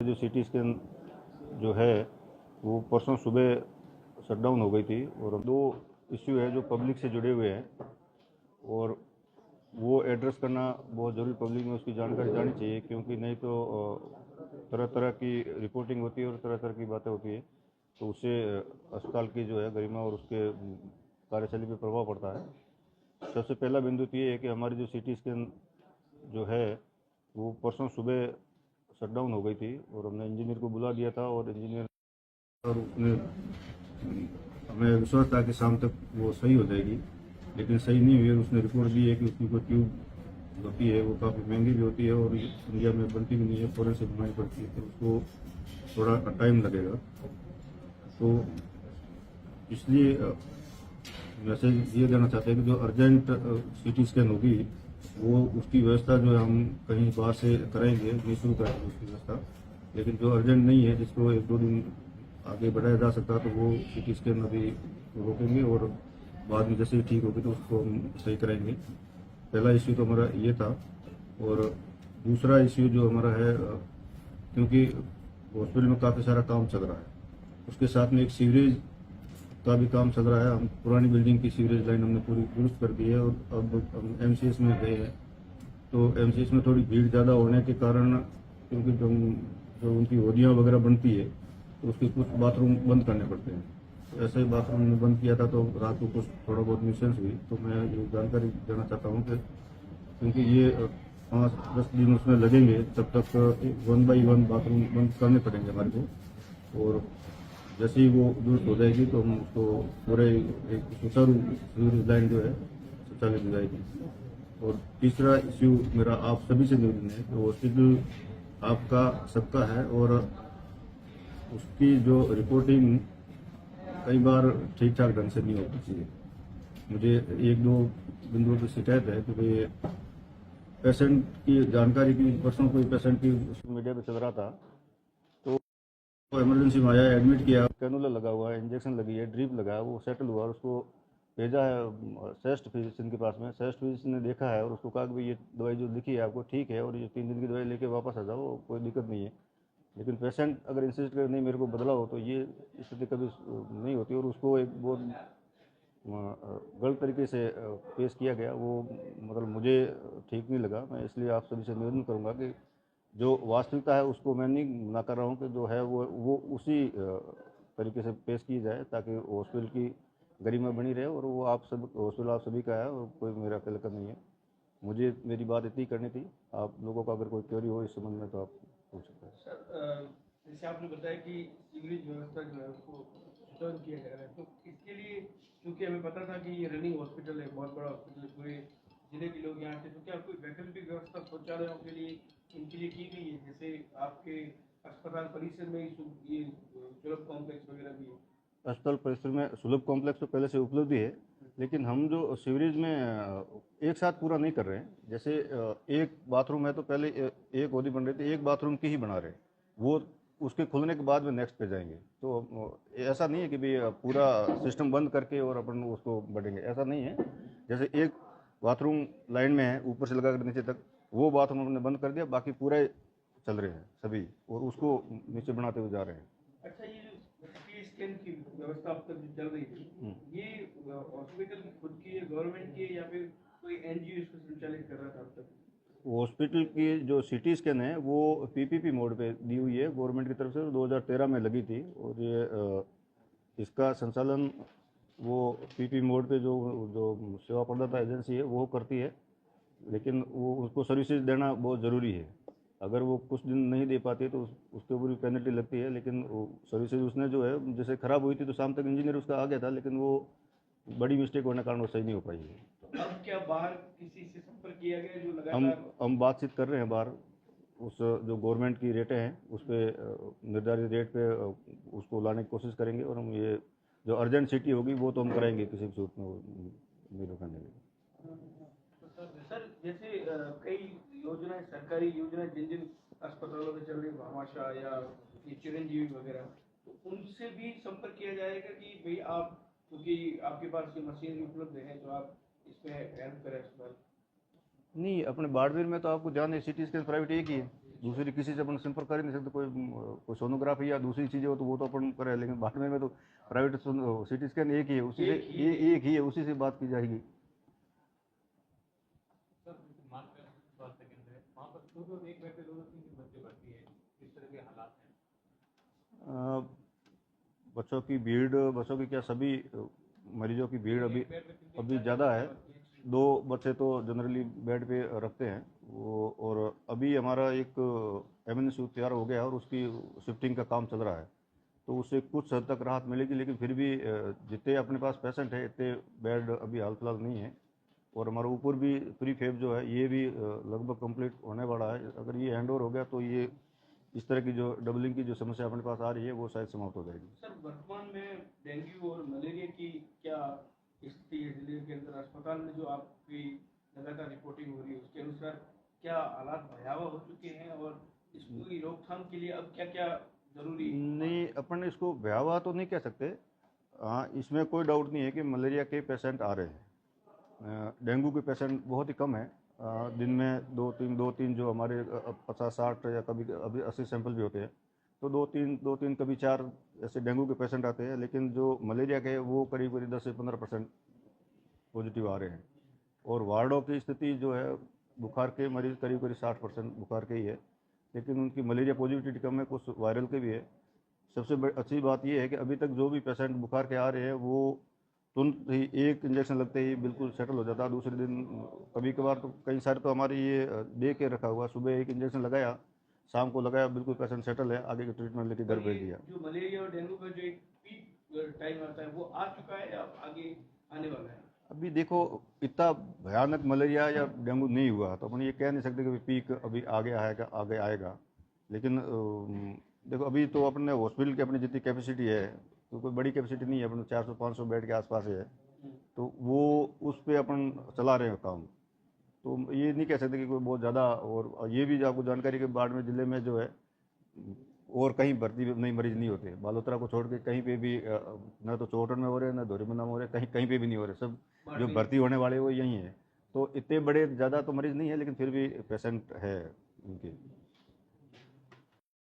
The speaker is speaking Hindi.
जो सिटी स्कैन जो है वो परसों सुबह शटडाउन हो गई थी और दो इश्यू है जो पब्लिक से जुड़े हुए हैं और वो एड्रेस करना बहुत ज़रूरी, पब्लिक में उसकी जानकारी जानी चाहिए क्योंकि नहीं तो तरह तरह की रिपोर्टिंग होती है और तरह तरह की बातें होती है तो उससे अस्पताल की जो है गरिमा और उसके कार्यशैली पर प्रभाव पड़ता है। सबसे पहला बिंदु तो ये है कि हमारी जो सिटी स्कैन जो है वो परसों सुबह शटडाउन हो गई थी और हमने इंजीनियर को बुला दिया था और इंजीनियर और उसने हमें विश्वास था कि शाम तक वो सही हो जाएगी, लेकिन सही नहीं हुई। उसने रिपोर्ट दी है कि उसकी कोई ट्यूब होती है वो काफ़ी महंगी भी होती है और इंडिया में बनती भी नहीं है, फॉरेन से बनवानी पड़ती है, तो उसको थोड़ा टाइम लगेगा। तो इसलिए मैसेज ये देना चाहते हैं कि जो अर्जेंट सीटी स्कैन होगी वो उसकी व्यवस्था जो है हम कहीं बाहर से कराएंगे, निःशुल्क कराएंगे उसकी व्यवस्था, लेकिन जो अर्जेंट नहीं है जिसको एक दो दिन आगे बढ़ाया जा सकता तो वो सीटी स्कैन अभी रोकेंगे और बाद में जैसे ही ठीक होगी तो उसको हम सही कराएंगे। पहला इश्यू तो हमारा ये था। और दूसरा इश्यू जो हमारा है, क्योंकि हॉस्पिटल में काफ़ी सारा काम चल रहा है, उसके साथ में एक सीवरेज का भी काम चल रहा है। हम पुरानी बिल्डिंग की सीवरेज लाइन हमने पूरी दुरुस्त कर दी है और अब हम एमसीएस में गए हैं। तो एमसीएस में थोड़ी भीड़ ज़्यादा होने के कारण, क्योंकि जो उनकी होदियाँ वगैरह बनती है तो उसके कुछ बाथरूम बंद करने पड़ते हैं। तो ऐसे ही बाथरूम में बंद किया था तो रात को कुछ थोड़ा बहुत न्यूसेंस हुई। तो मैं ये जानकारी देना चाहता हूँ कि क्योंकि ये 5-10 दिन उसमें लगेंगे, तब तक 1 बाई 1 बाथरूम बंद करने पड़ेंगे हमारे को। और जैसे ही वो दुरुस्त हो जाएगी तो हम उसको पूरे एक सुचारू सीवरेज लाइन जो है संचालित हो जाएगी। और तीसरा इश्यू मेरा आप सभी से निवेदन है कि हॉस्पिटल आपका सबका है और उसकी जो रिपोर्टिंग कई बार ठीक ठाक ढंग से नहीं हो पाती है। मुझे एक दो बिंदुओं पर शिकायत है कि भाई पेशेंट की जानकारी की, परसों कोई पेशेंट की मीडिया पे चल रहा था तो वो इमरजेंसी में आया, एडमिट किया, कैनुला लगा हुआ है, इंजेक्शन लगी है, ड्रिप लगा है, वो सेटल हुआ और उसको भेजा है सेस्ट फिजिशियन के पास में। सेस्ट फिजिशियन ने देखा है और उसको कहा कि भाई ये दवाई जो लिखी है आपको ठीक है और ये 3 दिन की दवाई लेके वापस आ जाओ, कोई दिक्कत नहीं है। लेकिन पेशेंट अगर इंसिस्ट करे नहीं मेरे को बदलाव तो ये स्थिति कभी नहीं होती और उसको एक बहुत गलत तरीके से पेश किया गया। वो मतलब मुझे ठीक नहीं लगा। मैं इसलिए आप सभी से निवेदन करूंगा कि जो वास्तविकता है उसको मैं नहीं मना कर रहा हूँ कि जो है वो उसी तरीके से पेश की जाए ताकि हॉस्पिटल की गरिमा बनी रहे और वो आप सब हॉस्पिटल आप सभी का है और कोई मेरा अकेले का नहीं है। मुझे मेरी बात इतनी करनी थी। आप लोगों का अगर कोई क्वेरी हो इस संबंध में तो आप पूछ सकते हैं। सर, जैसे आपने बताया कि सीवरेज व्यवस्था जो है उसको सुचारू किया जा रहा है, तो इसके लिए क्योंकि हमें पता था कि ये रनिंग हॉस्पिटल है, बहुत बड़ा हॉस्पिटल है, पूरे जिले के लोग यहाँ थे, तो क्या कोई वैकल्पिक व्यवस्था शौचालयों के लिए इनके लिए की गई है? जैसे आपके अस्पताल परिसर में ये सुलभ कॉम्प्लेक्स वगैरह भी है। अस्पताल परिसर में सुलभ कॉम्प्लेक्स तो पहले से उपलब्ध ही है, लेकिन हम जो सीवरेज में एक साथ पूरा नहीं कर रहे हैं। जैसे एक बाथरूम है तो पहले एक होदी बन रही थी, एक बाथरूम की ही बना रहे हैं, वो उसके खुलने के बाद में नेक्स्ट पे जाएंगे। तो ऐसा नहीं है कि भाई पूरा सिस्टम बंद करके और अपन उसको बढ़ेंगे, ऐसा नहीं है। जैसे एक बाथरूम लाइन में है ऊपर से लगा कर नीचे तक, वो बाथरूम हमने बंद कर दिया, बाकी पूरे चल रहे हैं सभी और उसको नीचे बनाते हुए जा रहे हैं। अच्छा, ये जो सीटी स्कैन की व्यवस्था अब तक जो चल रही थी, ये हॉस्पिटल की खुद की है, गवर्नमेंट की है, या फिर कोई एनजीओ इसको संचालित कर रहा था अब तक? हॉस्पिटल की जो सिटी स्कैन है वो पीपीपी मोड पे दी हुई है गवर्नमेंट की तरफ से, 2013 में लगी थी और ये इसका संचालन वो पीपी मोड पे जो जो सेवा प्रदाता एजेंसी है वो करती है, लेकिन वो उसको सर्विसेज देना बहुत ज़रूरी है। अगर वो कुछ दिन नहीं दे पाती है तो उसके ऊपर भी पेनल्टी लगती है, लेकिन वो सर्विसेज उसने जो है जैसे ख़राब हुई थी तो शाम तक इंजीनियर उसका आ गया था, लेकिन वो बड़ी मिस्टेक होने के कारण वो सही नहीं हो पाई है। तो अब क्या बाहर किसी से संपर्क किया गया जो हम लगातार? हम बातचीत कर रहे हैं बाहर, उस जो गवर्नमेंट की रेटें हैं उस पर निर्धारित रेट पे उसको लाने की कोशिश करेंगे और हम ये जो अर्जेंट सिटी होगी वो तो हम कराएंगे किसी भी सूरत में वो नहीं रुकने देंगे। सर, जैसे कई योजनाएं, सरकारी योजनाएं जिन जिन अस्पतालों में चल रही, भामाशाह या ये चिरंजीवी वगैरह, तो उनसे भी संपर्क किया जाएगा कि भाई आप, क्योंकि आपके पास ये मशीन उपलब्ध है, तो आप इसमें हेल्प करें अस्पताल? नहीं, अपने बाड़मेर में तो आपको जान है सिटी स्कैन प्राइवेट एक ही है। दूसरी किसी से अपन संपर्क कर ही नहीं सकते। कोई सोनोग्राफी या दूसरी चीज़ें हो तो वो तो अपन करें, लेकिन बाद में तो प्राइवेट सिटी स्कैन एक ही है, उसी से एक ही है, उसी से बात की जाएगी। सर मात्र स्वास्थ्य केंद्र है, वहाँ पर दो एक बेड पे दो तीन तीन बच्चे भर्ती है, किस तरह के हालात हैं? बच्चों की क्या, सभी मरीजों की भीड़ अभी अभी ज़्यादा है। 2 बच्चे तो जनरली बेड पे रखते हैं वो, और अभी हमारा एक एमएनसी तैयार हो गया और उसकी शिफ्टिंग का काम चल रहा है, तो उससे कुछ हद तक राहत मिलेगी। लेकिन फिर भी जितने अपने पास पेशेंट है इतने बेड अभी हाल फिलहाल नहीं है। और हमारा ऊपर भी प्री फेब जो है ये भी लगभग कंप्लीट होने वाला है। अगर ये हैंड ओवर हो गया तो ये इस तरह की जो डबलिंग की जो समस्या अपने पास आ रही है वो शायद समाप्त हो जाएगी। सर वर्तमान में डेंगू और मलेरिया की क्या स्थिति है जिले के अंदर? अस्पताल में जो आपकी लगातार रिपोर्टिंग हो रही है उसके अनुसार क्या हालात भयावह हो चुके हैं, और इसकी रोकथाम के लिए अब क्या क्या जरूरी नहीं, अपन इसको भयावह तो नहीं कह सकते। हाँ, इसमें कोई डाउट नहीं है कि मलेरिया के पेशेंट आ रहे हैं। डेंगू के पेशेंट बहुत ही कम है। दिन में दो तीन जो हमारे 50-60 या कभी अभी 80 सैंपल भी होते हैं, तो दो तीन कभी 4 ऐसे डेंगू के पेशेंट आते हैं। लेकिन जो मलेरिया के वो करीब करीब 10 से 15% पॉजिटिव आ रहे हैं। और वार्डों की स्थिति जो है, बुखार के मरीज करीब करीब 60% बुखार के ही है, लेकिन उनकी मलेरिया पॉजिटिविटी कम है, कुछ वायरल के भी है। सबसे अच्छी बात यह है कि अभी तक जो भी पेशेंट बुखार के आ रहे हैं वो तुरंत ही एक इंजेक्शन लगते ही बिल्कुल सेटल हो जाता है। दूसरे दिन कभी कभार तो कई सारे तो हमारे ये दे के रखा हुआ, सुबह एक इंजेक्शन लगाया, शाम को लगाया, बिल्कुल पेशेंट सेटल है, आगे के ट्रीटमेंट लेके घर भेज दिया। जो मलेरिया और डेंगू का जो एक पीक टाइम आता है वो आ चुका है या आगे आने वाला है? अभी देखो, इतना भयानक मलेरिया या डेंगू नहीं हुआ तो अपन ये कह नहीं सकते कि पीक अभी आगे आएगा। लेकिन देखो, अभी तो अपने हॉस्पिटल की अपनी जितनी कैपेसिटी है, तो कोई बड़ी कैपेसिटी नहीं है, अपने 400-500 बेड के आसपास है, तो वो उस पे अपन चला रहे हैं काम। तो ये नहीं कह सकते कि कोई बहुत ज़्यादा। और ये भी आपको जानकारी के बाढ़ जिले में जो है और कहीं भर्ती नई मरीज नहीं होते। बालोतरा को छोड़ के कहीं पे भी ना तो चौहटन में हो रहे, ना धोरीमन्ना में हो रहे, कहीं पे भी नहीं हो रहे। सब जो भर्ती होने वाले वो यहीं है। तो इतने बड़े ज़्यादा तो मरीज नहीं है, लेकिन फिर भी पेशेंट है उनके।